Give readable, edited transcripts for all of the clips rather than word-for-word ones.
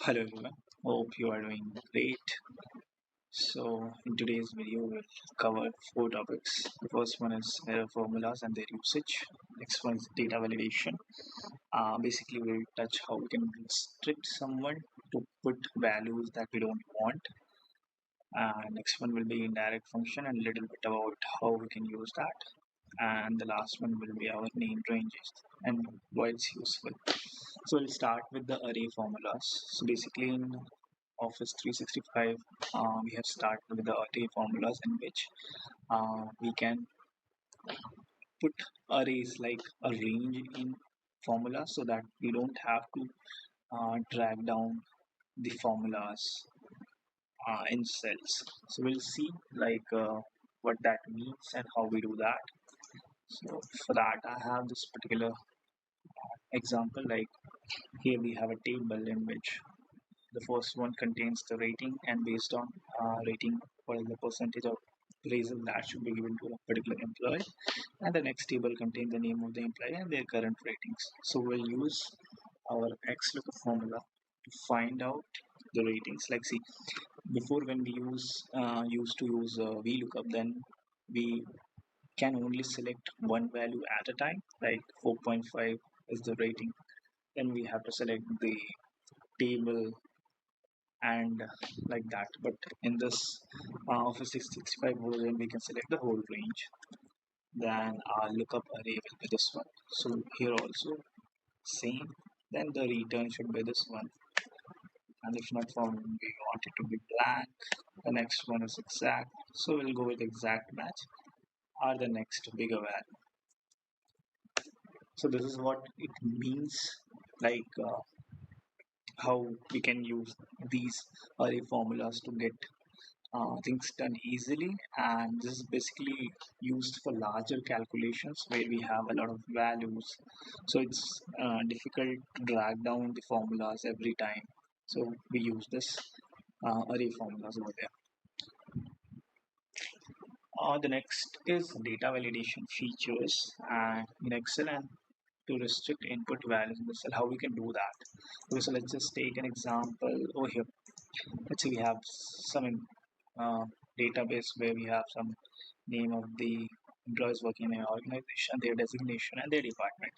Hello everyone, hope you are doing great. So, in today's video, we'll cover four topics. The first one is error formulas and their usage. Next one is data validation. Basically, we'll touch how we can restrict someone to put values that we don't want. Next one will be indirect function and a little bit about how we can use that. And the last one will be our named ranges and why it's useful. So we'll start with the array formulas. So basically in Office 365, we have started with the array formulas in which we can put arrays like a range in formula so that we don't have to drag down the formulas in cells. So we'll see what that means and how we do that. So for that, I have this particular example. Like here we have a table in which the first one contains the rating, and based on rating, what is the percentage of raising that should be given to a particular employee. And the next table contains the name of the employee and their current ratings. So we'll use our XLOOKUP formula to find out the ratings. Like see, before when we used to use VLOOKUP, then we can only select one value at a time. Like 4.5 is the rating. Then we have to select the table and like that. But in this Office 365 version, we can select the whole range. Then our lookup array will be this one. So here also same. Then the return should be this one. And if not found, we want it to be blank. The next one is exact. So we'll go with exact match or the next bigger value. So this is what it means, like how we can use these array formulas to get things done easily. And this is basically used for larger calculations where we have a lot of values, so it's difficult to drag down the formulas every time. So we use this array formulas over there. The next is data validation features in Excel, and to restrict input values in the cell, how we can do that. Okay, so let's just take an example over here. Let's say we have some uh, database where we have some name of the employees working in an organization, their designation, and their department.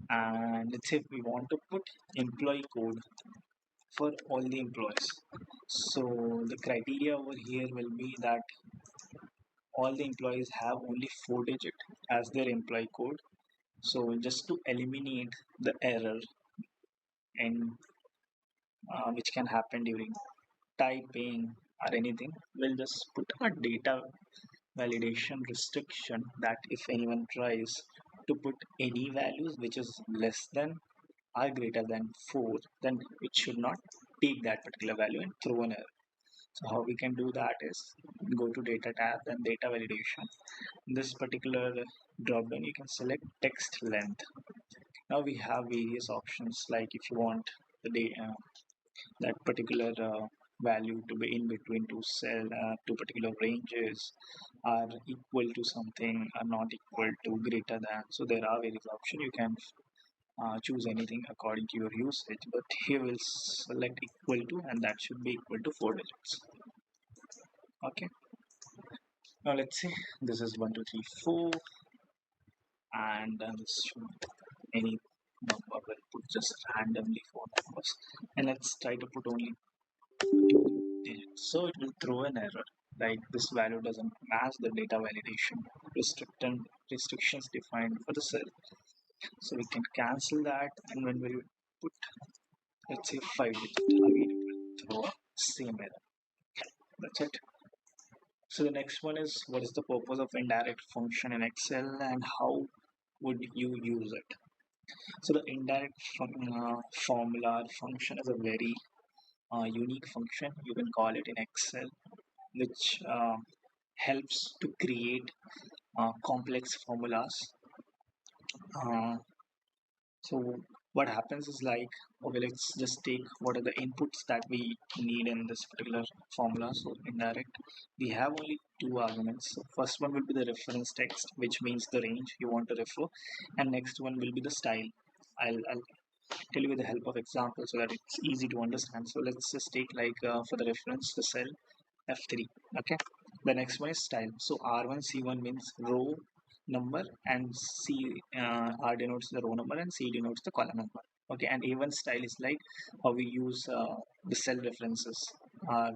And let's say if we want to put employee code for all the employees. So the criteria over here will be that all the employees have only 4 digit as their employee code. So just to eliminate the error and which can happen during typing or anything, we'll just put a data validation restriction that if anyone tries to put any values which is less than or greater than 4, then it should not take that particular value and throw an error. So how we can do that is go to data tab and data validation. In this particular drop down, you can select text length. Now we have various options, like if you want the data, that particular value to be in between two particular ranges are equal to something or not equal to greater than. So there are various options. You can choose anything according to your usage, but here we'll select equal to, and that should be equal to 4 digits. Okay, now let's see, this is 1 2 3 4, and this should any number. We'll put just randomly 4 numbers, and let's try to put only 2 digits. So it will throw an error like this value doesn't match the data validation restrictions defined for the cell. So we can cancel that, and when we put, let's say, 5 digit, again it will throw a same error. That's it. So the next one is, what is the purpose of indirect function in Excel and how would you use it? So the indirect formula function is a very unique function, you can call it, in Excel, which helps to create complex formulas. Uh, so what happens is like, okay, let's just take what are the inputs that we need in this particular formula. So indirect, we have only two arguments. So first one will be the reference text, which means the range you want to refer, and next one will be the style. I'll tell you with the help of example so that it's easy to understand. So let's just take like for the reference the cell F3. Okay. The next one is style. So R1 C1 means row number, and R denotes the row number and C denotes the column number. Okay, and A1 style is like how we use the cell references are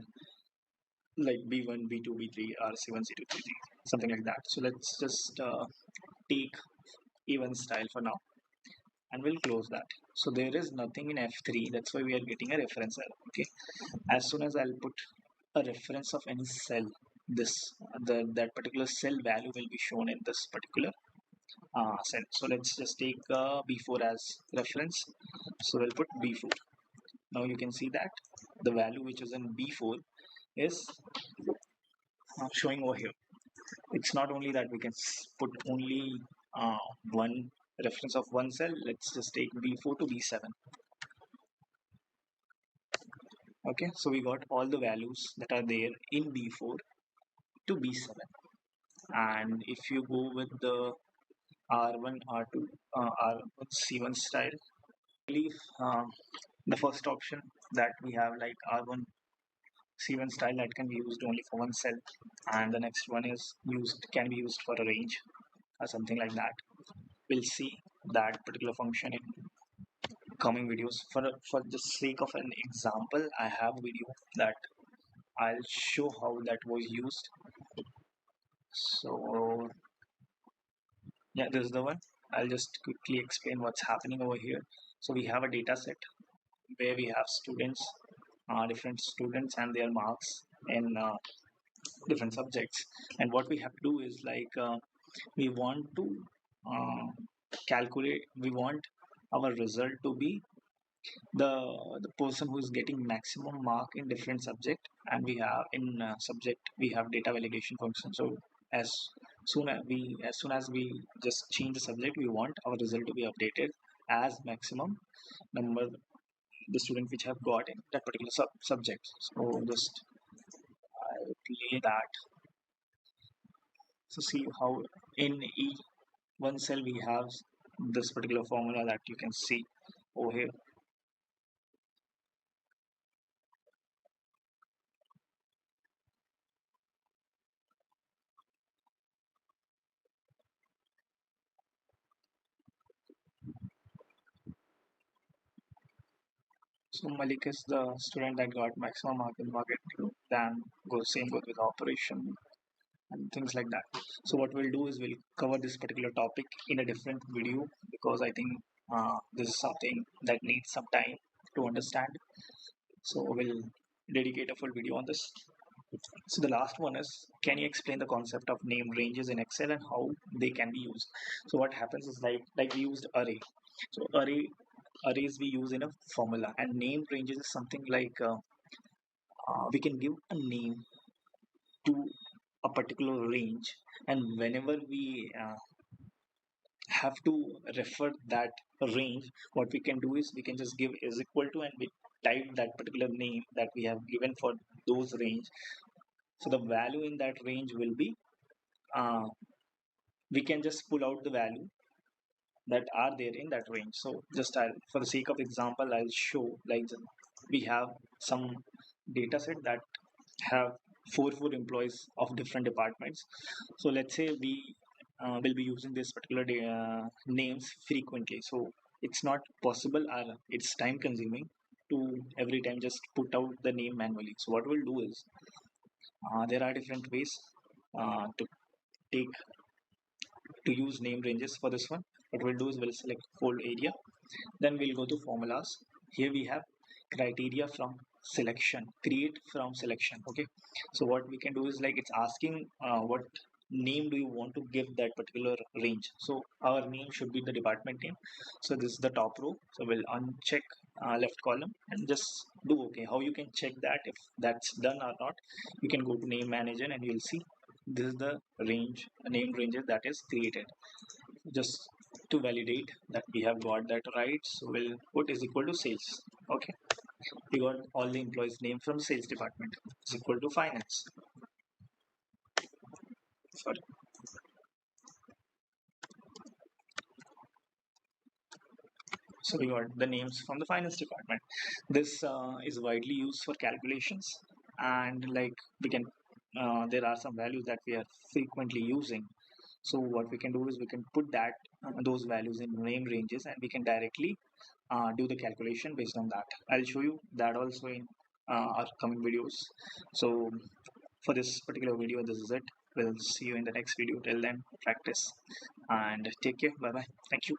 like B1, B2, B3, or C1, C2, C3, something like that. So let's just take A1 style for now and we'll close that. So there is nothing in F3, that's why we are getting a reference error. Okay, as soon as I'll put a reference of any cell, this that particular cell value will be shown in this particular cell. So let's just take B4 as reference. So we'll put B4. Now you can see that the value which is in B4 is showing over here. It's not only that we can put only one reference of one cell. Let's just take B4 to B7. Okay, so we got all the values that are there in B4 to B7. And if you go with the R1, R2, R1, C1 style, I believe the first option that we have like R1, C1 style that can be used only for one cell, and the next one is used can be used for a range or something like that. We'll see that particular function in coming videos. For the sake of an example, I have a video that I'll show how that was used. So yeah, this is the one. I'll just quickly explain what's happening over here. So we have a data set where we have students, different students and their marks in different subjects. And what we have to do is like we want to uh, calculate. We want our result to be the person who is getting maximum mark in different subject, and we have in subject we have data validation function. So as as soon as we just change the subject, we want our result to be updated as maximum number the student which have got in that particular subject. So just I'll play that. So see how in each one cell we have this particular formula that you can see over here. So Malik is the student that got maximum mark in market, then goes with operation and things like that. So what we'll do is we'll cover this particular topic in a different video, because I think this is something that needs some time to understand. So we'll dedicate a full video on this. So the last one is, can you explain the concept of name ranges in Excel and how they can be used? So what happens is like we used array. So arrays we use in a formula, and name ranges is something like we can give a name to a particular range, and whenever we have to refer that range, what we can do is we can just give is equal to, and we type that particular name that we have given for those range. So the value in that range will be uh, we can just pull out the value that are there in that range. So just for the sake of example, I'll show like we have some data set that have four employees of different departments. So let's say we will be using this particular names frequently. So it's not possible, or it's time consuming to every time just put out the name manually. So what we'll do is there are different ways to take to use name ranges for this one. What we'll do is we'll select fold area, then we'll go to formulas. Here we have criteria from selection, create from selection. Okay, so what we can do is like it's asking what name do you want to give that particular range. So our name should be the department name. So this is the top row, so we'll uncheck left column and just do okay. How you can check that if that's done or not, you can go to name manager and you'll see this is the range name ranges that is created. Just to validate that we have got that right, so we'll put is equal to sales. Okay, we got all the employees name from sales department is equal to finance. Sorry. So we got the names from the finance department. This is widely used for calculations, and like we can, there are some values that we are frequently using. So what we can do is we can put that those values in name ranges, and we can directly do the calculation based on that. I'll show you that also in our coming videos. So for this particular video, this is it. We'll see you in the next video. Till then, practice and take care. Bye bye. Thank you.